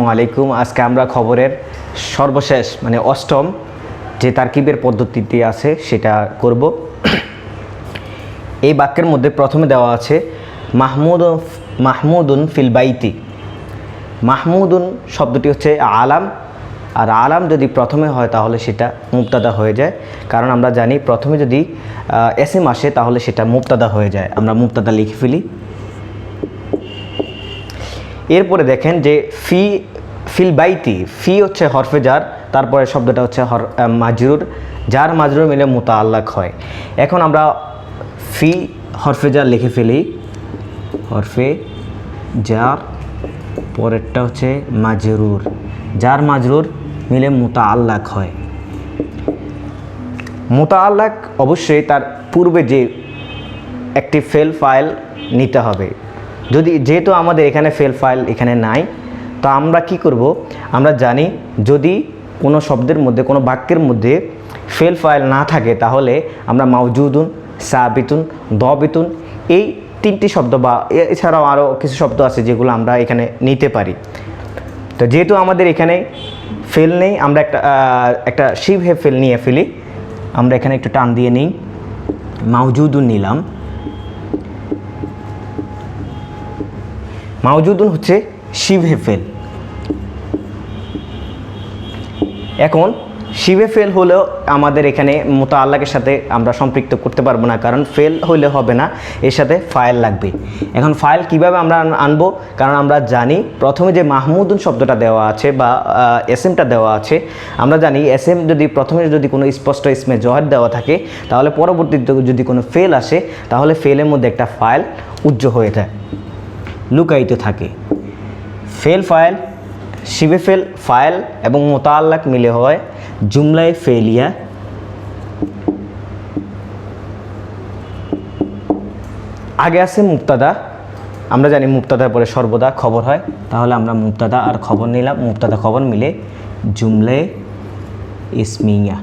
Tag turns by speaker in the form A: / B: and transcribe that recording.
A: আসসালামু আলাইকুম। আজকে আমরা খবরের সর্বশেষ মানে অষ্টম যে তারকিবের পদ্ধতিটি আছে সেটা করব। এই বাক্যের মধ্যে প্রথমে দেওয়া আছে মাহমুদুন ফিল বাইতি। মাহমুদুন শব্দটি হচ্ছে আলাম, আর আলাম যদি প্রথমে হয় তাহলে সেটা মুবতাদা হয়ে যায়, কারণ আমরা জানি প্রথমে যদি এসএম আসে তাহলে সেটা মুবতাদা হয়ে যায়। আমরা মুবতাদা লিখে ফেলি। এরপরে দেখেন যে ফিল বাইতি, ফি হচ্ছে হরফে জার, তারপরে শব্দটা হচ্ছে মাজরুর, জার মাজরুর মিলে মুতাআল্লাক হয়। এখন আমরা ফি হরফে জার লিখে ফেলি, হরফে জার, পরেরটা হচ্ছে মাজরুর, জার মাজরুর মিলে মুতাআল্লাক হয়। মুতাআল্লাক অবশ্যই তার পূর্বে যে একটি ফেল ফাইল নিতে হবে। যেহেতু আমাদের এখানে ফেল ফাইল এখানে নাই, তো আমরা কি করব, আমরা জানি যদি কোনো শব্দের মধ্যে কোনো বাক্যের মধ্যে ফেল ফাইল না থাকে তাহলে আমরা মাউজুদুন, সাবিতুন, দবিতুন এই তিনটি শব্দ বা এছাড়াও আরও কিছু শব্দ আছে যেগুলো আমরা এখানে নিতে পারি। তো যেহেতু আমাদের এখানে ফেল নেই, আমরা একটা শিবহে ফেল নিয়ে ফেলি। আমরা এখানে একটু টান দিয়ে নিই, মাউজুদুন নিলাম। মাউজুদুন হচ্ছে শিবহে ফেল। এখন শিবে ফেল হলেও আমাদের এখানে মুতাআল্লাকের সাথে আমরা সম্পৃক্ত করতে পারবো না, কারণ ফেল হইলে হবে না, এর সাথে ফাইল লাগবে। এখন ফাইল কিভাবে আমরা আনবো, কারণ আমরা জানি প্রথমে যে মাহমুদুন শব্দটা দেওয়া আছে বা এসএমটা দেওয়া আছে, আমরা জানি এসএম যদি প্রথমে যদি কোনো স্পষ্ট ইসমে জহর দেওয়া থাকে তাহলে পরবর্তীতে যদি কোনো ফেল আসে তাহলে ফেলের মধ্যে একটা ফাইল উজ্জ্বল হয়ে যায়, লুকায়িত থাকে। ফেল ফাইল, শিবে ফেল ফাইল এবং মুতাআল্লাক মিলে হয় জুমলায়ে ফেলিয়া। আগে আছে মুবতাদা, আমরা জানি মুবতাদার পরে সর্বদা খবর হয়, তাহলে আমরা মুবতাদা আর খবর নিলাম, মুবতাদা খবর মিলে জুমলায়ে ইসমিয়া।